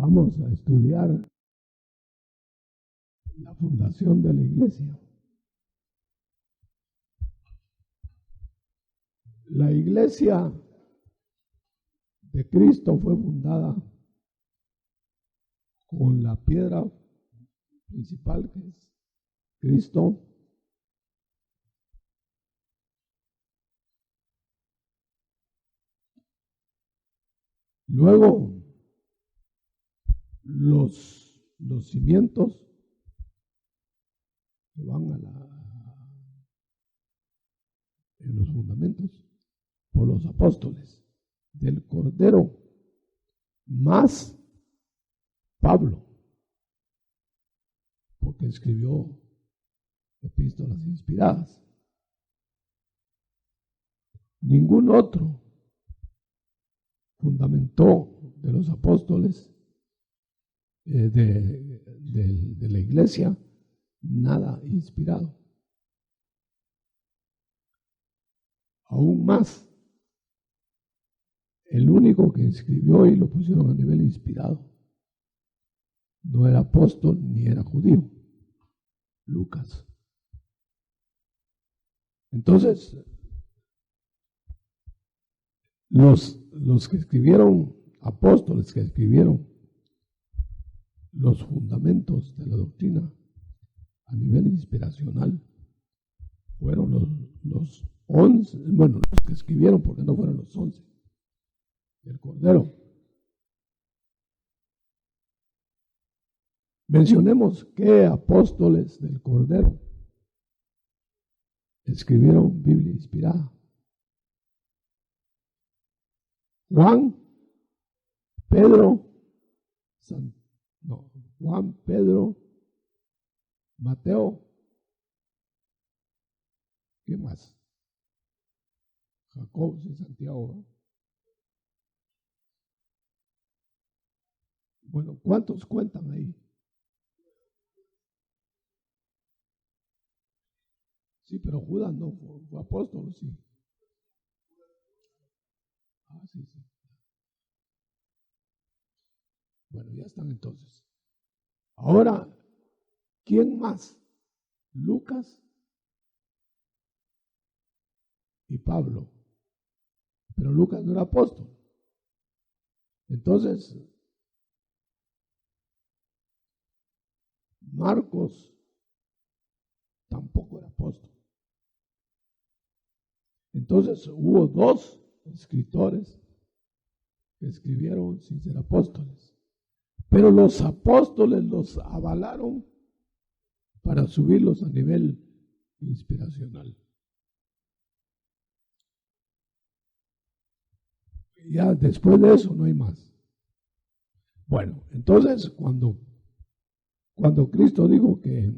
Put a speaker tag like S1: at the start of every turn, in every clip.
S1: Vamos a estudiar la fundación de la iglesia. La iglesia de Cristo fue fundada con la piedra principal, que es Cristo. Luego, los cimientos que van en los fundamentos por los apóstoles del Cordero, más Pablo, porque escribió epístolas inspiradas. Ningún otro fundamentó de los apóstoles de la iglesia nada inspirado. Aún más, el único que escribió y lo pusieron a nivel inspirado no era apóstol ni era judío, Lucas. Entonces, los que escribieron, apóstoles que escribieron los fundamentos de la doctrina a nivel inspiracional, fueron los 11, bueno, los que escribieron, porque no fueron los 11, del Cordero. Mencionemos qué apóstoles del Cordero escribieron Biblia inspirada. Juan, Pedro, Mateo, ¿qué más? Jacob y Santiago, ¿no? Bueno, ¿cuántos cuentan ahí? Sí, pero Judas no fue apóstol, sí. Ah, sí. Bueno, ya están entonces. Ahora, ¿quién más? Lucas y Pablo. Pero Lucas no era apóstol. Entonces, Marcos tampoco era apóstol. Entonces hubo dos escritores que escribieron sin ser apóstoles. Pero los apóstoles los avalaron para subirlos a nivel inspiracional. Ya después de eso no hay más. Bueno, entonces cuando Cristo dijo que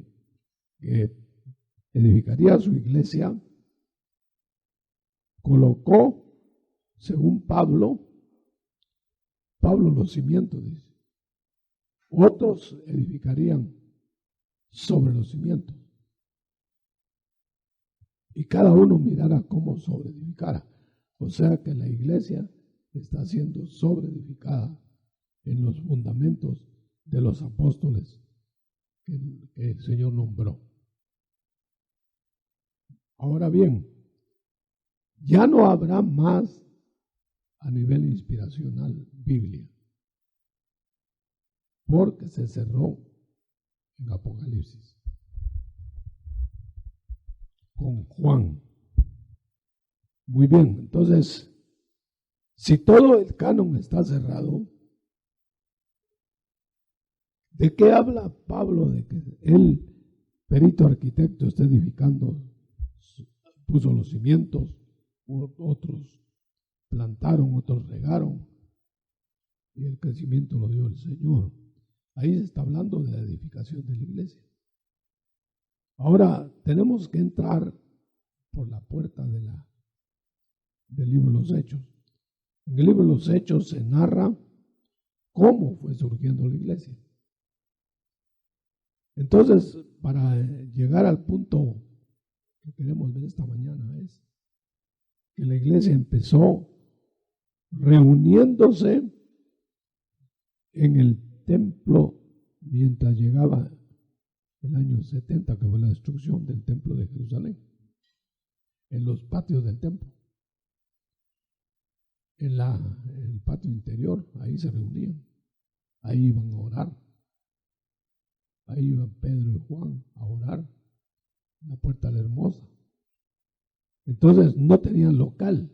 S1: edificaría su iglesia, colocó, según Pablo los cimientos, dice. Otros edificarían sobre los cimientos. Y cada uno mirará cómo sobreedificara. O sea que la iglesia está siendo sobreedificada en los fundamentos de los apóstoles que el Señor nombró. Ahora bien, ya no habrá más a nivel inspiracional Biblia, porque se cerró en Apocalipsis con Juan. Muy bien, entonces, si todo el canon está cerrado, ¿de qué habla Pablo? De que él, perito arquitecto, está edificando, puso los cimientos, otros plantaron, otros regaron, y el crecimiento lo dio el Señor. Ahí se está hablando de la edificación de la iglesia. Ahora tenemos que entrar por la puerta del libro de los Hechos. En el libro de los Hechos se narra cómo fue surgiendo la iglesia. Entonces, para llegar al punto que queremos ver esta mañana, es que la iglesia empezó reuniéndose en el el templo mientras llegaba el año 70, que fue la destrucción del templo de Jerusalén. En los patios del templo, en el patio interior, ahí se reunían, ahí iban a orar, ahí iban Pedro y Juan a orar, en la Puerta de la Hermosa. Entonces no tenían local,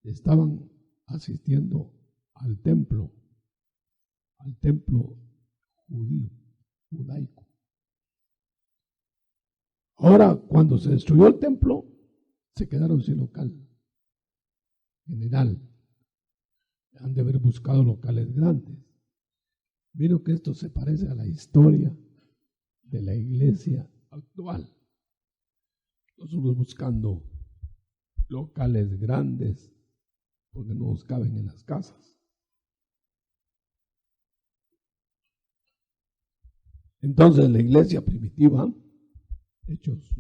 S1: estaban asistiendo al templo judío, judaico. Ahora, cuando se destruyó el templo, se quedaron sin local general. Han de haber buscado locales grandes. Miren que esto se parece a la historia de la iglesia actual. Nosotros buscando locales grandes porque no nos caben en las casas. Entonces la iglesia primitiva, Hechos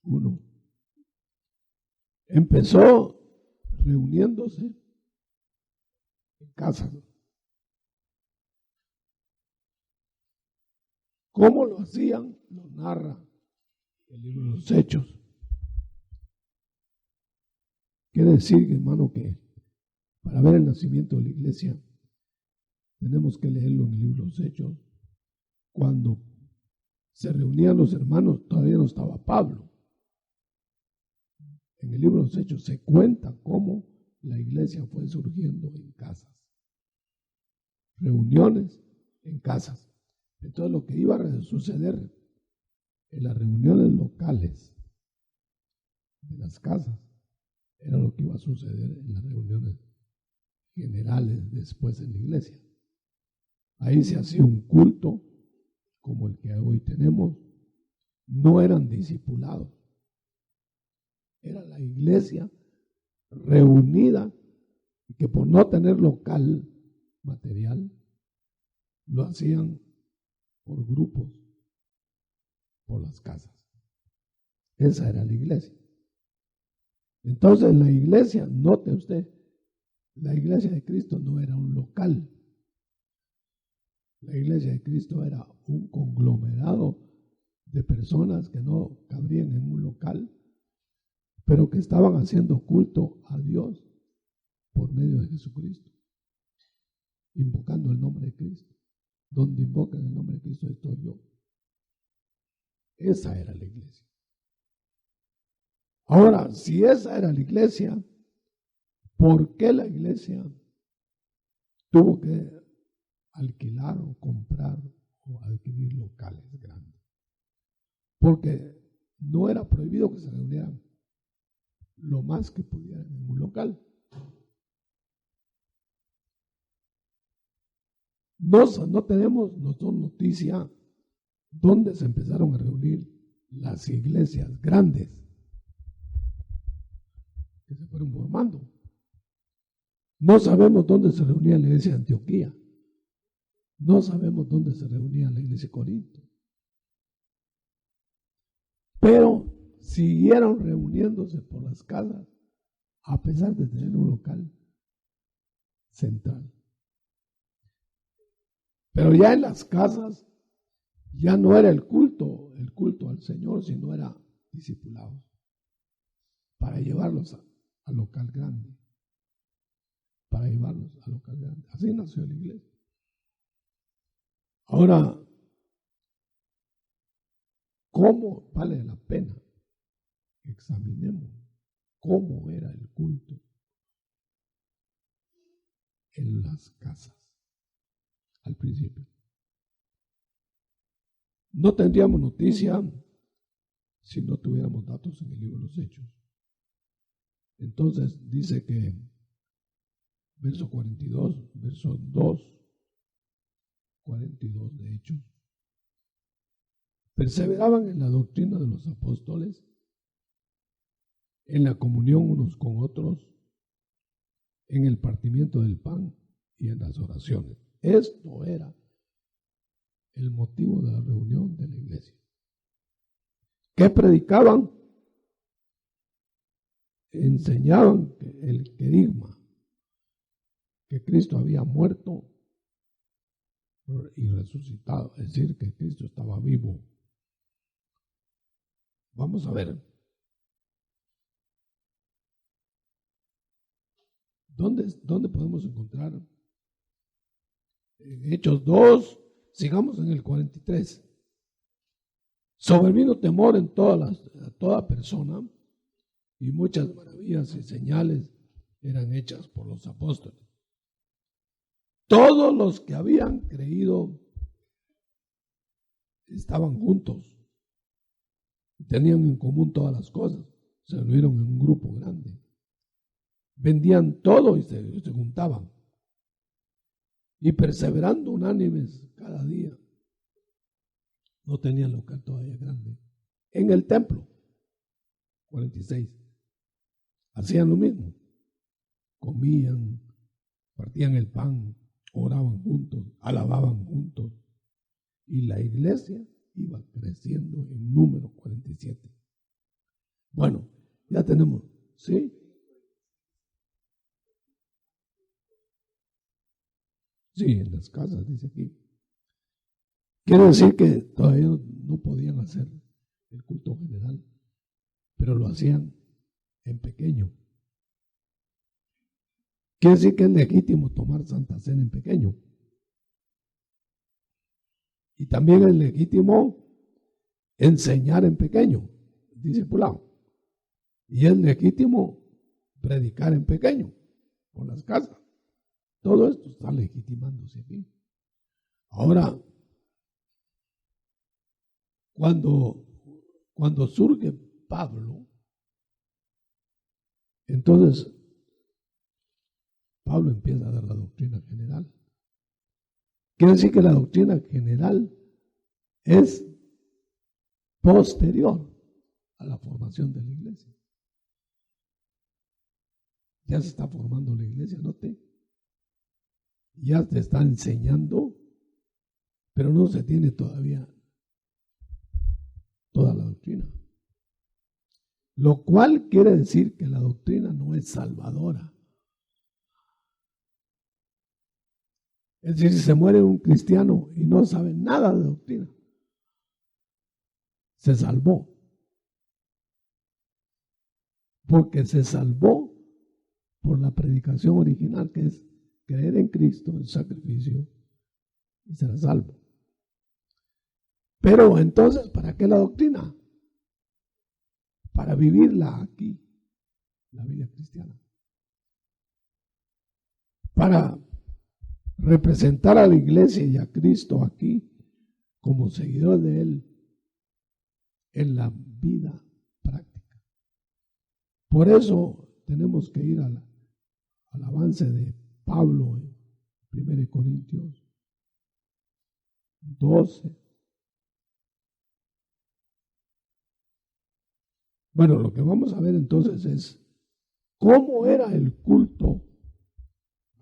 S1: 1, empezó reuniéndose en casas. ¿Cómo lo hacían? Lo narra el libro de los Hechos. Quiere decir, hermano, que para ver el nacimiento de la iglesia tenemos que leerlo en el libro de los Hechos. Cuando se reunían los hermanos, todavía no estaba Pablo. En el libro de los Hechos se cuenta cómo la iglesia fue surgiendo en casas. Reuniones en casas. Entonces lo que iba a suceder en las reuniones locales de las casas era lo que iba a suceder en las reuniones generales después en la iglesia. Ahí se hacía un culto como el que hoy tenemos. No eran discipulados. Era la iglesia reunida que por no tener local material lo hacían por grupos, por las casas. Esa era la iglesia. Entonces la iglesia, note usted, la iglesia de Cristo no era un local. La iglesia de Cristo era un conglomerado de personas que no cabrían en un local, pero que estaban haciendo culto a Dios por medio de Jesucristo, invocando el nombre de Cristo. Donde invocan el nombre de Cristo estoy yo. Esa era la iglesia. Ahora, si esa era la iglesia, ¿por qué la iglesia tuvo que alquilar o comprar o adquirir locales grandes? Porque no era prohibido que se reunieran lo más que pudieran en un local. No tenemos noticia dónde se empezaron a reunir las iglesias grandes que se fueron formando. No sabemos dónde se reunía la iglesia de Antioquía. No sabemos dónde se reunía la iglesia de Corinto. Pero siguieron reuniéndose por las casas a pesar de tener un local central. Pero ya en las casas ya no era el culto al Señor, sino era discipulados para llevarlos al local grande. Para llevarlos al local grande. Así nació la iglesia. Ahora, ¿cómo vale la pena que examinemos cómo era el culto en las casas al principio? No tendríamos noticia si no tuviéramos datos en el libro de los Hechos. Entonces dice que verso 42, verso 2, 42 de Hechos, perseveraban en la doctrina de los apóstoles, en la comunión unos con otros, en el partimiento del pan y en las oraciones. Esto era el motivo de la reunión de la iglesia. ¿Qué predicaban? Enseñaban el querigma, que Cristo había muerto y resucitado, es decir, que Cristo estaba vivo. Vamos a ver. ¿Dónde podemos encontrar? En Hechos 2, sigamos en el 43. Sobrevino temor en toda persona, y muchas maravillas y señales eran hechas por los apóstoles. Todos los que habían creído estaban juntos, tenían en común todas las cosas, se reunieron en un grupo grande, vendían todo y se juntaban, y perseverando unánimes cada día. No tenían local todavía grande. En el templo, 46, hacían lo mismo, comían, partían el pan, oraban juntos, alababan juntos, y la iglesia iba creciendo en número 47. Bueno, ya tenemos, ¿sí? Sí, en las casas, dice aquí. Quiere decir que todavía no podían hacer el culto general, pero lo hacían en pequeño. Quiere decir que es legítimo tomar Santa Cena en pequeño. Y también es legítimo enseñar en pequeño, discipulado. Y es legítimo predicar en pequeño, por las casas. Todo esto está legitimándose aquí. Ahora, cuando surge Pablo, entonces Pablo empieza a dar la doctrina general. Quiere decir que la doctrina general es posterior a la formación de la iglesia. Ya se está formando la iglesia, note. Ya te está enseñando, pero no se tiene todavía toda la doctrina. Lo cual quiere decir que la doctrina no es salvadora. Es decir, si se muere un cristiano y no sabe nada de doctrina, se salvó. Porque se salvó por la predicación original, que es creer en Cristo, el sacrificio, y será salvo. Pero entonces, ¿para qué la doctrina? Para vivirla aquí, la vida cristiana. Para representar a la iglesia y a Cristo aquí como seguidor de Él en la vida práctica. Por eso tenemos que ir al avance de Pablo en 1 Corintios 12. Bueno, lo que vamos a ver entonces es cómo era el culto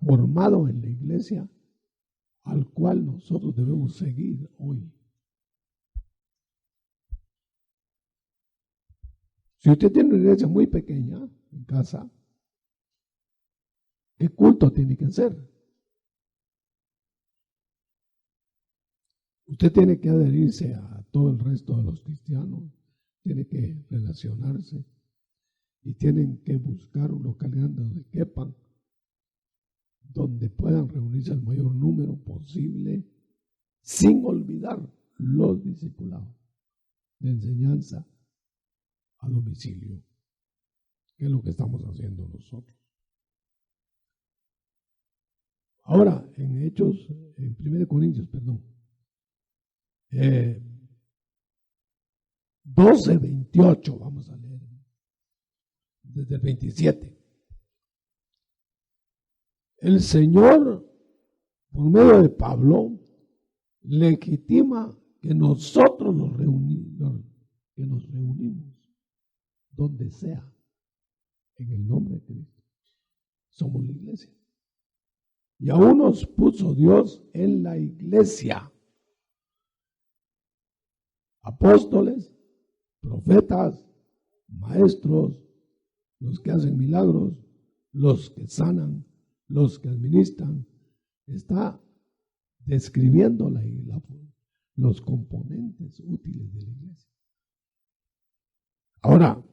S1: formado en la iglesia al cual nosotros debemos seguir hoy. Si usted tiene una iglesia muy pequeña en casa, ¿qué culto tiene que hacer? Usted tiene que adherirse a todo el resto de los cristianos, tiene que relacionarse y tienen que buscar un local grande donde quepan, donde puedan reunirse el mayor número posible, sin olvidar los discipulados de enseñanza a domicilio, que es lo que estamos haciendo nosotros. Ahora, en 1 Corintios, 12:28, vamos a leer, desde el 27. El Señor, por medio de Pablo, legitima que nosotros nos reunimos donde sea, en el nombre de Cristo. Somos la iglesia. Y aún nos puso Dios en la iglesia apóstoles, profetas, maestros, los que hacen milagros, los que sanan, los que administran. Está describiendo los componentes útiles de la iglesia. Ahora,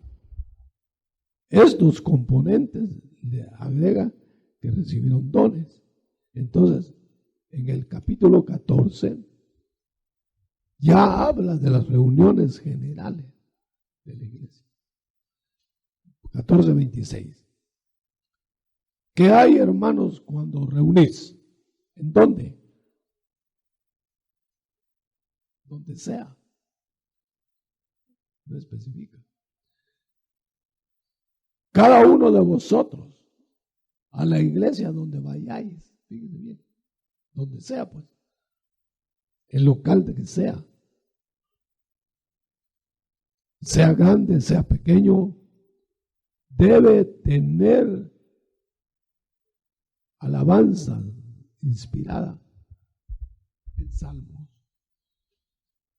S1: estos componentes le agrega que recibieron dones. Entonces, en el capítulo 14 ya habla de las reuniones generales de la iglesia. 14:26. ¿Qué hay, hermanos, cuando reunís? ¿En dónde? Donde sea. No especifica. Cada uno de vosotros, a la iglesia donde vayáis, fíjense bien, donde sea, pues, el local de que sea grande, sea pequeño, debe tener alabanza inspirada en salmos.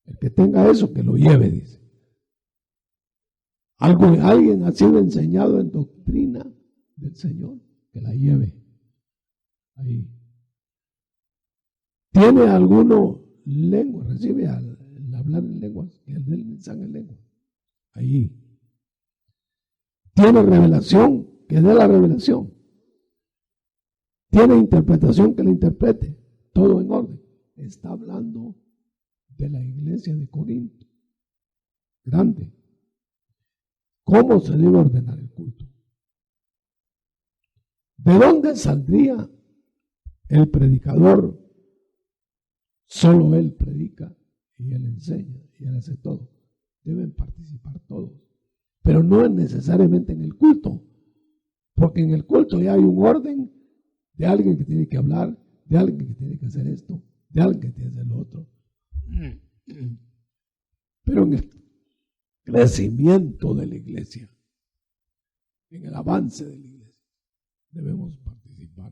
S1: El que tenga eso, que lo lleve, dice. Alguien ha sido enseñado en doctrina del Señor, que la lleve ahí. ¿Tiene alguno lengua? Recibe al hablar en lenguas, que el del mensaje en lengua. Ahí. ¿Tiene revelación? Que dé la revelación. ¿Tiene interpretación? Que la interprete. Todo en orden. Está hablando de la iglesia de Corinto. Grande. ¿Cómo se debe ordenar el culto? ¿De dónde saldría el predicador? Solo él predica y él enseña y él hace todo. Deben participar todos. Pero no es necesariamente en el culto, porque en el culto ya hay un orden de alguien que tiene que hablar, de alguien que tiene que hacer esto, de alguien que tiene que hacer lo otro. Pero en el crecimiento de la iglesia, en el avance de la iglesia, debemos participar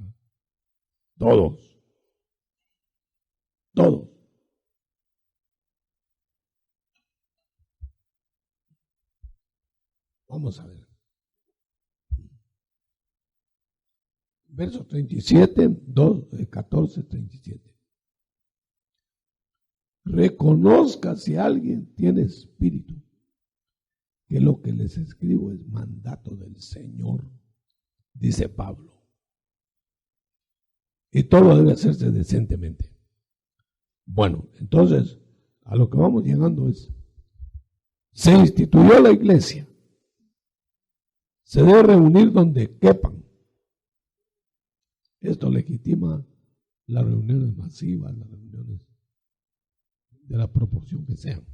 S1: todos. Todos. Vamos a ver. Verso 37, 14, 37. Reconozca si alguien tiene espíritu, que lo que les escribo es mandato del Señor, dice Pablo. Y todo debe hacerse decentemente. Bueno, entonces, a lo que vamos llegando es, se instituyó la iglesia, se debe reunir donde quepan. Esto legitima las reuniones masivas, las reuniones de la proporción que sean.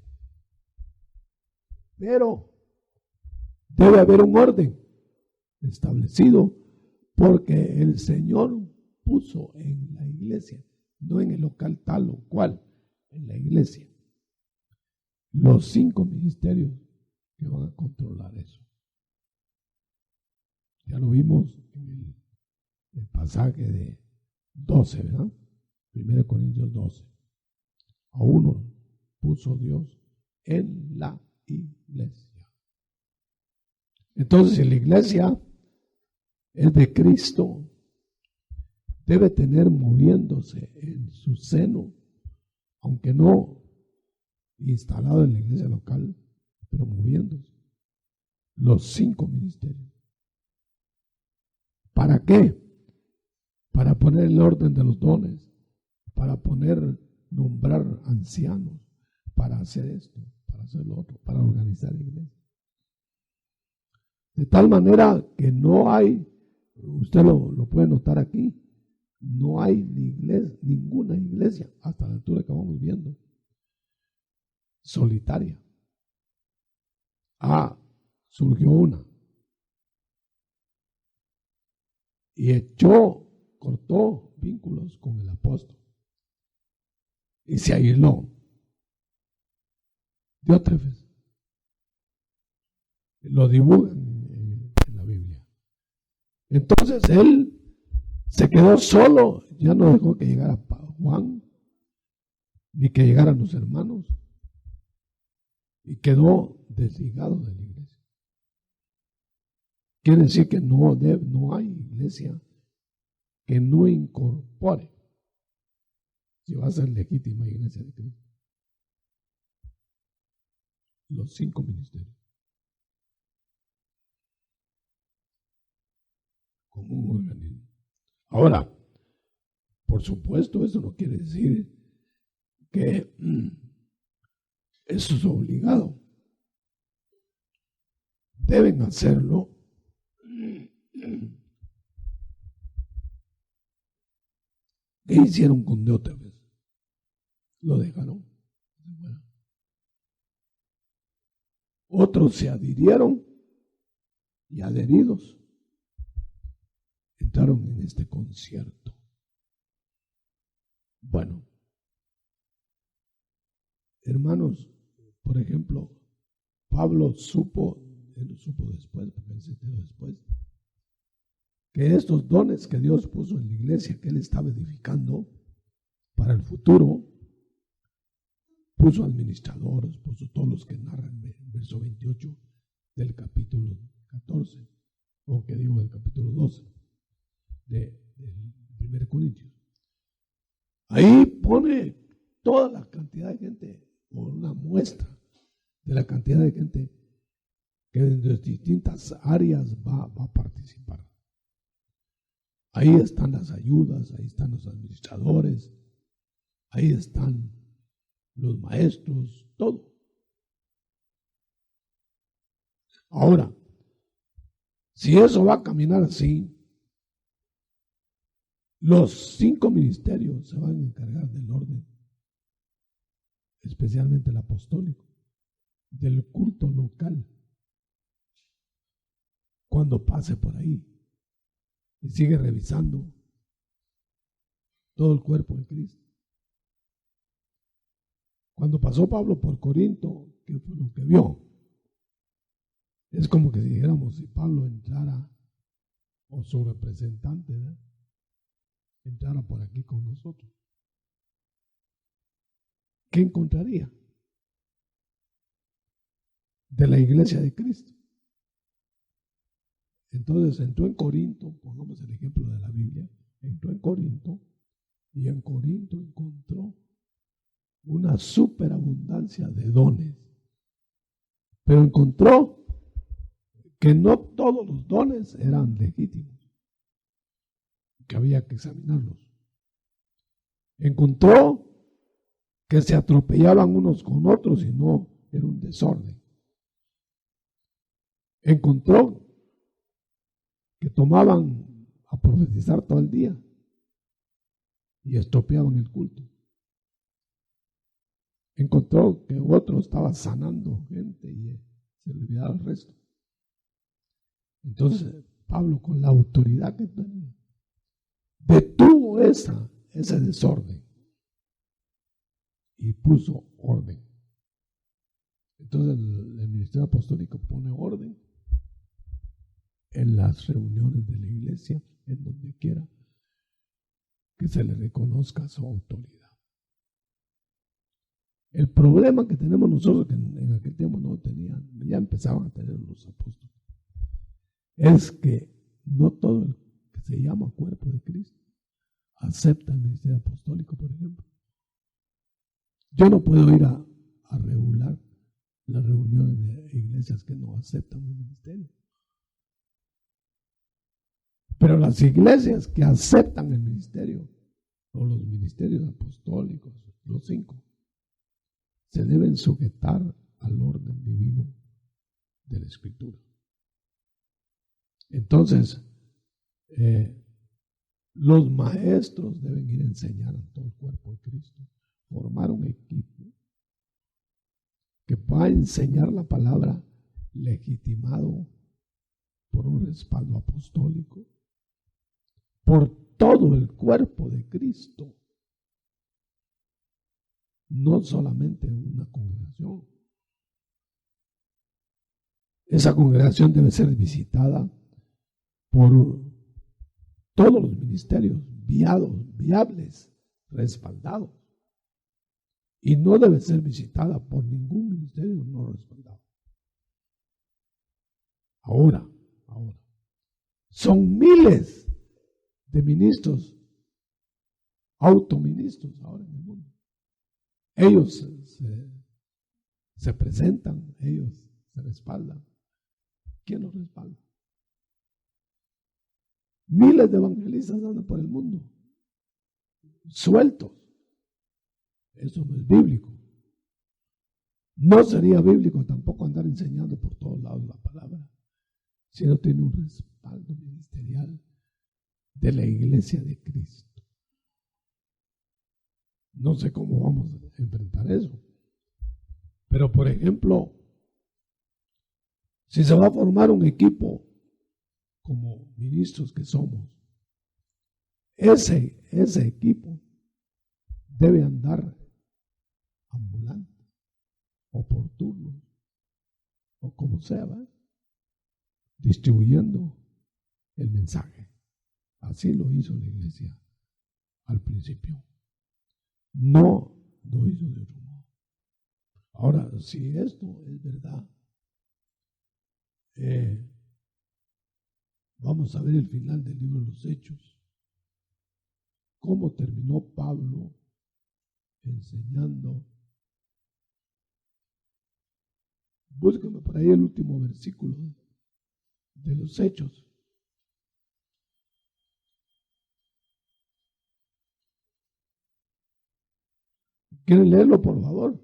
S1: Pero debe haber un orden establecido porque el Señor puso en la iglesia, no en el local tal o cual, en la iglesia, los 5 ministerios que van a controlar eso. Ya lo vimos en el pasaje de 12, ¿verdad? 1 Corintios 12. A uno puso Dios en la iglesia. Entonces, si la iglesia es de Cristo, debe tener moviéndose en su seno, aunque no instalado en la iglesia local, pero moviéndose, los 5 ministerios. ¿Para qué? Para poner el orden de los dones, para nombrar ancianos, para hacer esto, para hacer lo otro, para organizar la iglesia. De tal manera que no hay, usted lo puede notar aquí, no hay ninguna iglesia, hasta la altura que vamos viendo, solitaria. Surgió una. Y cortó vínculos con el apóstol. Y se aisló. Diótrefes. Lo dibujan en la Biblia. Entonces él se quedó solo, ya no dejó que llegara Juan, ni que llegaran los hermanos, y quedó desligado de la iglesia. Quiere decir que no hay iglesia que no incorpore si va a ser legítima iglesia de Cristo. Los 5 ministerios. Como un organismo. Ahora, por supuesto, eso no quiere decir que eso es obligado. Deben hacerlo. ¿Qué hicieron con Diótrefes? Lo dejaron. Otros se adhirieron y adheridos entraron en este concierto. Bueno, hermanos, por ejemplo, Pablo supo después, porque él se enteró después, que estos dones que Dios puso en la iglesia que él estaba edificando para el futuro, puso administradores, puso todos los que narran el verso 28 del capítulo 14, o que digo del capítulo 12 del 1 Corintios. Ahí pone toda la cantidad de gente, o una muestra de la cantidad de gente que en las distintas áreas va a participar. Ahí están las ayudas, ahí están los administradores, ahí están los maestros, todo. Ahora, si eso va a caminar así, los 5 ministerios se van a encargar del orden, especialmente el apostólico, del culto local. Cuando pase por ahí y sigue revisando todo el cuerpo de Cristo. Cuando pasó Pablo por Corinto, ¿qué fue lo que vio? Es como que si dijéramos, si Pablo entrara, o su representante, ¿verdad?, entrara por aquí con nosotros, ¿qué encontraría de la iglesia de Cristo? Entonces entró en Corinto, pongamos el ejemplo de la Biblia, entró en Corinto y en Corinto encontró una superabundancia de dones, pero encontró que no todos los dones eran legítimos, que había que examinarlos. Encontró que se atropellaban unos con otros y no era un desorden. Encontró que tomaban a profetizar todo el día y estropeaban el culto. Encontró que otro estaba sanando gente y se le olvidaba el resto. Entonces Pablo, con la autoridad que tenía, detuvo ese desorden y puso orden. Entonces el ministerio apostólico pone orden en las reuniones de la iglesia, en donde quiera que se le reconozca su autoridad. El problema que tenemos nosotros, que en aquel tiempo no tenían, ya empezaban a tener los apóstoles, es que no todo el que se llama cuerpo de Cristo acepta el ministerio apostólico, por ejemplo. Yo no puedo ir a regular las reuniones de iglesias que no aceptan el ministerio. Pero las iglesias que aceptan el ministerio, o los ministerios apostólicos, los 5, se deben sujetar al orden divino de la Escritura. Entonces, los maestros deben ir a enseñar a todo el cuerpo de Cristo, formar un equipo que va a enseñar la palabra legitimado por un respaldo apostólico, por todo el cuerpo de Cristo, no solamente una congregación. Esa congregación debe ser visitada por todos los ministerios viables, respaldados, y no debe ser visitada por ningún ministerio no respaldado. Ahora, son miles de ministros autoministros ahora en el mundo. Ellos se presentan, ellos se respaldan. ¿Quién los respalda? Miles de evangelistas andan por el mundo, sueltos. Eso no es bíblico. No sería bíblico tampoco andar enseñando por todos lados la palabra, si no tiene un respaldo ministerial de la iglesia de Cristo. No sé cómo vamos a enfrentar eso. Pero, por ejemplo, si se va a formar un equipo como ministros que somos, ese equipo debe andar ambulante o por turno o como sea, ¿verdad? Distribuyendo el mensaje. Así lo hizo la iglesia al principio. No lo hizo de otro modo. Ahora, si esto es verdad, vamos a ver el final del libro de los Hechos. Cómo terminó Pablo enseñando. Búsquenme por ahí el último versículo de los Hechos. ¿Quieren leerlo, por favor?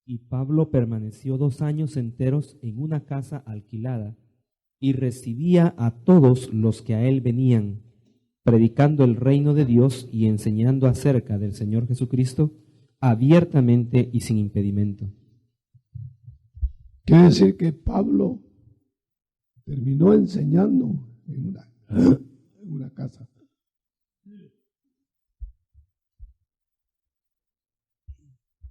S2: Y Pablo permaneció 2 años enteros en una casa alquilada y recibía a todos los que a él venían, predicando el reino de Dios y enseñando acerca del Señor Jesucristo abiertamente y sin impedimento.
S1: Quiere decir que Pablo terminó enseñando en una casa.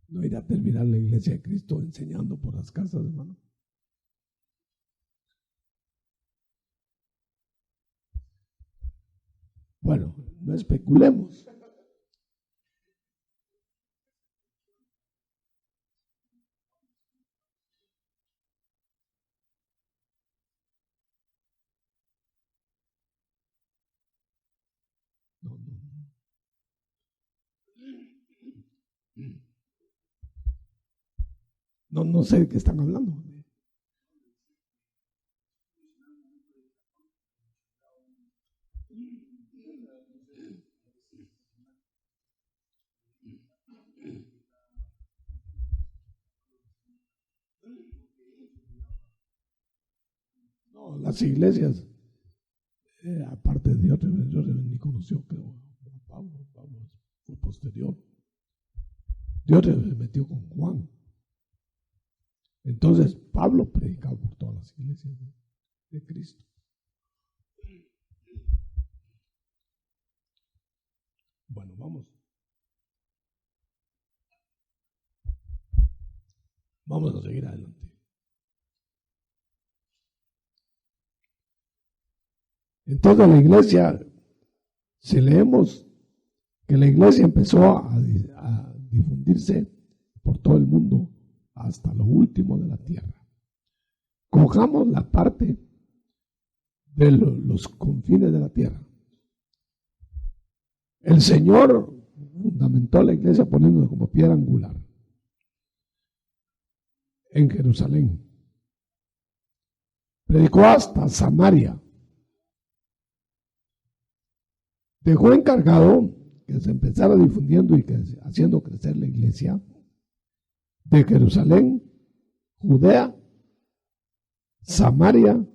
S1: No irá a terminar la iglesia de Cristo enseñando por las casas, hermano. Bueno, no especulemos. No sé de qué están hablando. No, las iglesias, aparte de Dios ni conoció, creo, a Pablo. Pablo fue posterior. Dios se metió con Juan. Entonces, Pablo predicaba por todas las iglesias de Cristo. Bueno, vamos a seguir adelante. Entonces la iglesia, si leemos que la iglesia empezó a difundirse por todo el mundo hasta lo último de la tierra. Cojamos la parte de los confines de la tierra. El Señor fundamentó la iglesia poniéndola como piedra angular en Jerusalén. Predicó hasta Samaria. Dejó encargado que se empezara difundiendo y que haciendo crecer la iglesia de Jerusalén, Judea, Samaria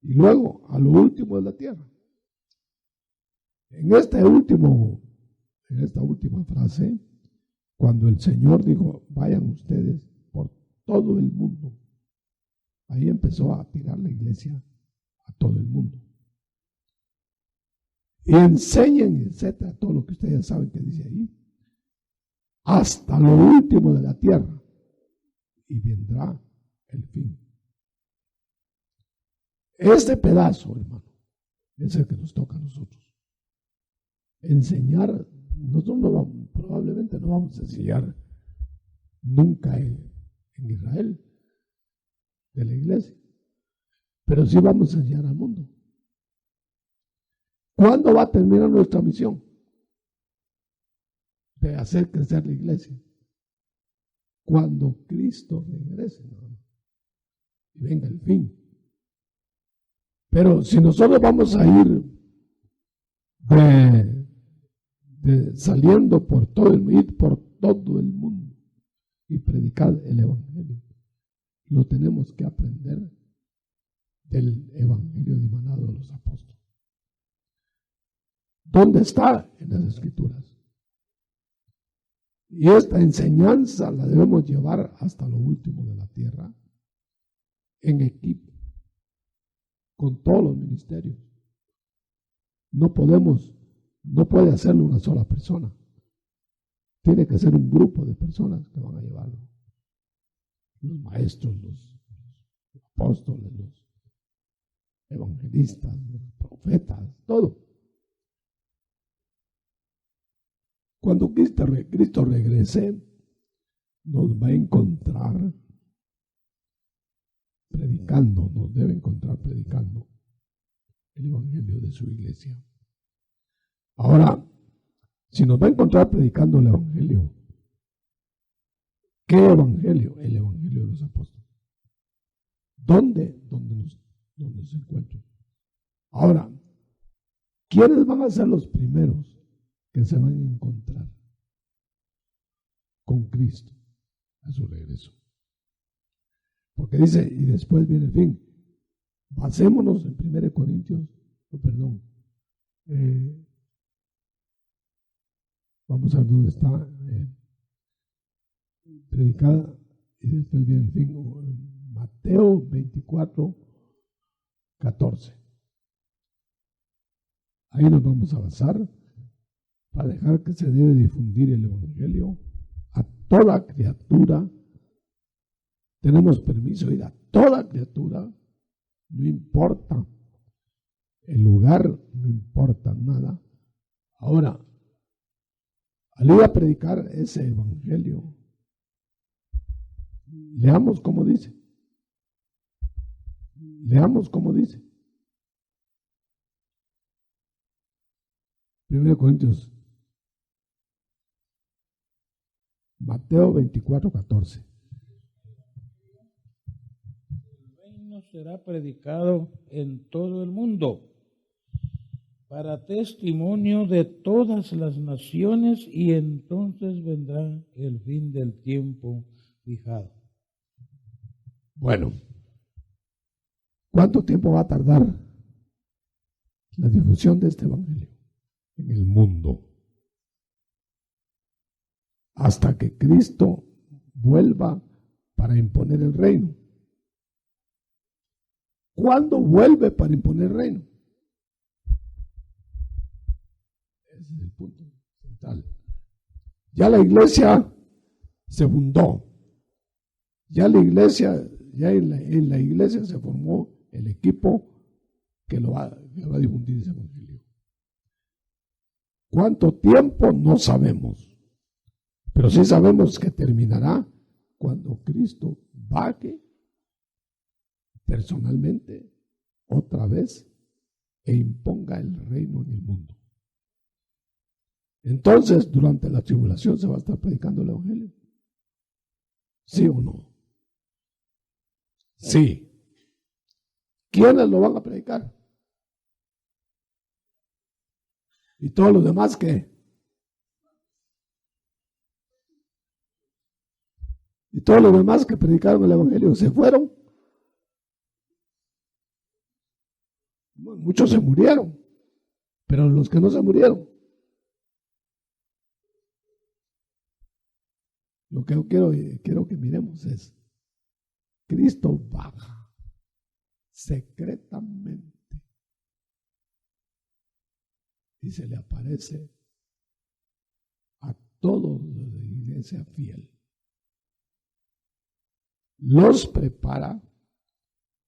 S1: y luego a lo último de la tierra. En esta última frase, cuando el Señor dijo, vayan ustedes por todo el mundo, ahí empezó a tirar la iglesia a todo el mundo. Y enseñen, etcétera, todo lo que ustedes saben que dice ahí, hasta lo último de la tierra, y vendrá el fin. Este pedazo, hermano, es el que nos toca a nosotros. Enseñar, nosotros probablemente no vamos a enseñar nunca en Israel, de la iglesia, pero sí vamos a enseñar al mundo. ¿Cuándo va a terminar nuestra misión de hacer crecer la iglesia? Cuando Cristo regrese, ¿no? Y venga el fin. Pero si nosotros vamos a ir saliendo por todo el mundo y predicar el evangelio, lo tenemos que aprender del evangelio dimanado de los apóstoles. ¿Dónde está? En las Escrituras. Y esta enseñanza la debemos llevar hasta lo último de la tierra, en equipo, con todos los ministerios. No puede hacerlo una sola persona. Tiene que ser un grupo de personas que van a llevarlo. Los maestros, los apóstoles, los evangelistas, los profetas, todo. Cuando Cristo regrese, nos va a encontrar predicando, nos debe encontrar predicando el evangelio de su iglesia. Ahora, si nos va a encontrar predicando el evangelio, ¿qué evangelio? El evangelio de los apóstoles. ¿Dónde? Donde se encuentra. Ahora, ¿quiénes van a ser los primeros que se van a encontrar con Cristo a su regreso? Porque dice, y después viene el fin. Basémonos en 1 Corintios, vamos a ver dónde está predicada, y después viene el fin. Mateo 24, 14. Ahí nos vamos a basar para dejar que se debe difundir el evangelio a toda criatura. Tenemos permiso de ir a toda criatura, no importa el lugar, no importa nada. Ahora, al ir a predicar ese evangelio, leamos cómo dice. Leamos cómo dice. 1 Corintios, Mateo 24, 14.
S3: Será predicado en todo el mundo para testimonio de todas las naciones, y entonces vendrá el fin del tiempo fijado.
S1: Bueno, ¿cuánto tiempo va a tardar la difusión de este evangelio en el mundo? Hasta que Cristo vuelva para imponer el reino. ¿Cuándo vuelve para imponer el reino? Ese es el punto central. Ya la iglesia se fundó. Ya en la iglesia se formó el equipo que va a difundir ese evangelio. ¿Cuánto tiempo? No sabemos. Pero sí sabemos que terminará cuando Cristo baje personalmente otra vez e imponga el reino en el mundo. Entonces, durante la tribulación se va a estar predicando el evangelio. ¿Sí o no? Sí. ¿Quiénes lo van a predicar? ¿Y todos los demás qué? ¿Y todos los demás que predicaron el evangelio se fueron? Muchos se murieron, pero los que no se murieron, lo que yo quiero que miremos es, Cristo baja secretamente y se le aparece a todos los de la iglesia fiel. Los prepara,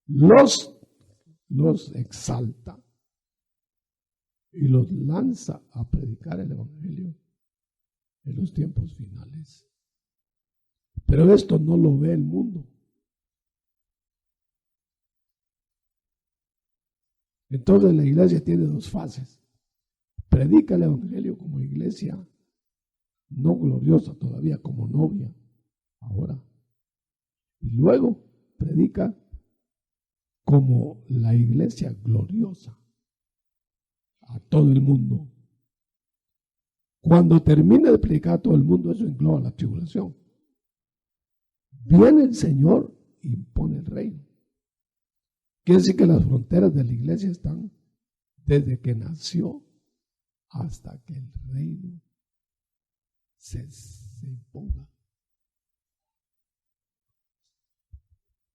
S1: los exalta y los lanza a predicar el evangelio en los tiempos finales. Pero esto no lo ve el mundo. Entonces la iglesia tiene dos fases. Predica el evangelio como iglesia no gloriosa todavía, como novia ahora. Y luego predica como la iglesia gloriosa a todo el mundo. Cuando termine de predicar a todo el mundo, eso engloba la tribulación. Viene el Señor y impone el reino. Quiere decir que las fronteras de la iglesia están desde que nació hasta que el reino se imponga.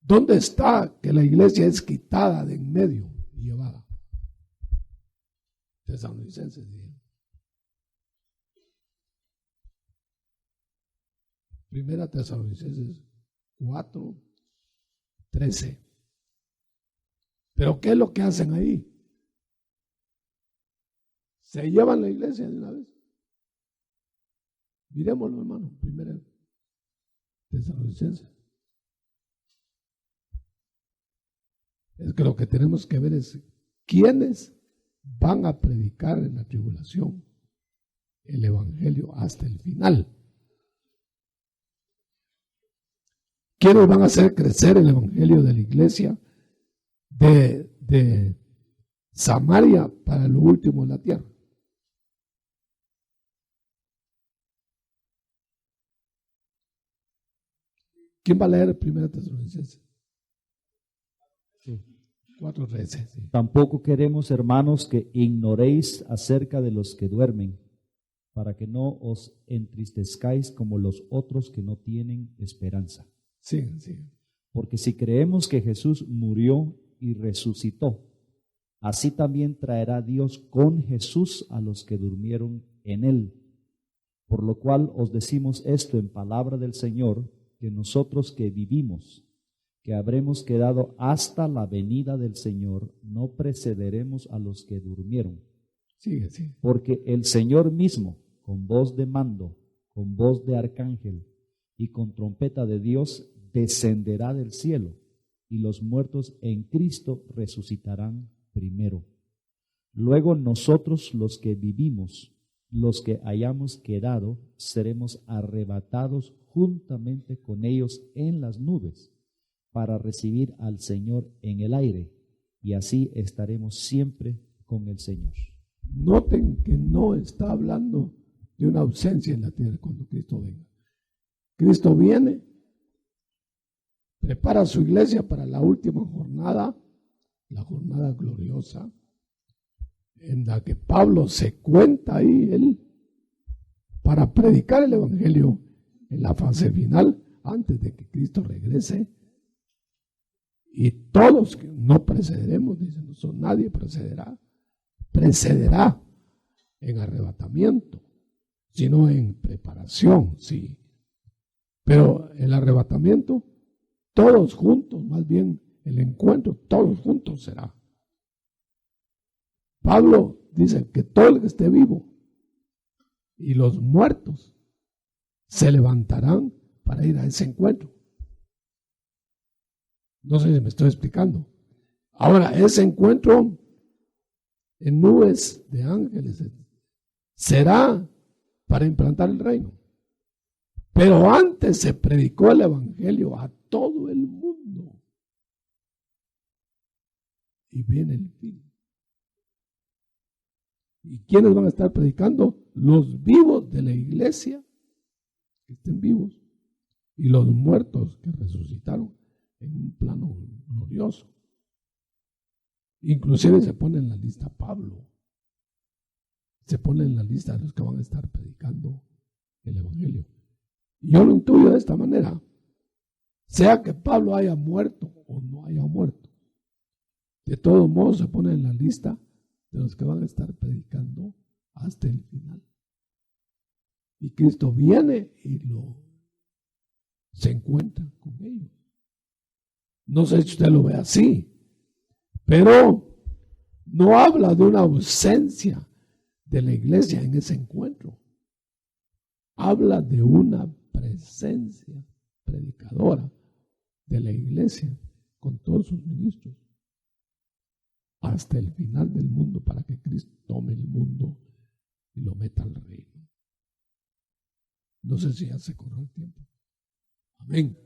S1: ¿Dónde está que la iglesia es quitada de en medio y llevada? Tesalonicenses dijeron. Primera Tesalonicenses 4:13. Pero ¿qué es lo que hacen ahí? Se llevan la iglesia de una vez. Miremoslo, hermano, primera Tesalonicenses. Es que lo que tenemos que ver es quiénes van a predicar en la tribulación el evangelio hasta el final. ¿Quiénes van a hacer crecer el evangelio de la iglesia de Samaria para lo último de la tierra? ¿Quién va a leer 1 Tesalonicenses? 4:13. Sí.
S4: Tampoco queremos, hermanos, que ignoréis acerca de los que duermen, para que no os entristezcáis como los otros que no tienen esperanza.
S1: Sí.
S4: Porque si creemos que Jesús murió y resucitó, así también traerá Dios con Jesús a los que durmieron en él. Por lo cual os decimos esto en palabra del Señor, que nosotros que vivimos, que habremos quedado hasta la venida del Señor, no precederemos a los que durmieron.
S1: Sí.
S4: Porque el Señor mismo, con voz de mando, con voz de arcángel y con trompeta de Dios, descenderá del cielo, y los muertos en Cristo resucitarán primero. Luego nosotros los que vivimos, los que hayamos quedado, seremos arrebatados juntamente con ellos en las nubes, para recibir al Señor en el aire, y así estaremos siempre con el Señor.
S1: Noten que no está hablando de una ausencia en la tierra cuando Cristo venga. Cristo viene, prepara su iglesia para la última jornada, la jornada gloriosa, en la que Pablo se cuenta ahí, él, para predicar el evangelio en la fase final, antes de que Cristo regrese. Y todos que no precederemos, dicen, no, nadie precederá en arrebatamiento, sino en preparación, sí. Pero el arrebatamiento, todos juntos, más bien el encuentro, todos juntos será. Pablo dice que todo el que esté vivo y los muertos se levantarán para ir a ese encuentro. No sé si me estoy explicando. Ahora, ese encuentro en nubes de ángeles será para implantar el reino. Pero antes se predicó el evangelio a todo el mundo. Y viene el fin. ¿Y quiénes van a estar predicando? Los vivos de la iglesia, que estén vivos, y los muertos que resucitaron en un plano glorioso. Inclusive se pone en la lista Pablo. Se pone en la lista de los que van a estar predicando el evangelio. Y yo lo intuyo de esta manera. Sea que Pablo haya muerto o no haya muerto, de todos modos se pone en la lista de los que van a estar predicando hasta el final. Y Cristo viene y se encuentra con ellos. No sé si usted lo ve así, pero no habla de una ausencia de la iglesia en ese encuentro. Habla de una presencia predicadora de la iglesia con todos sus ministros hasta el final del mundo para que Cristo tome el mundo y lo meta al reino. No sé si ya se corrió el tiempo. Amén.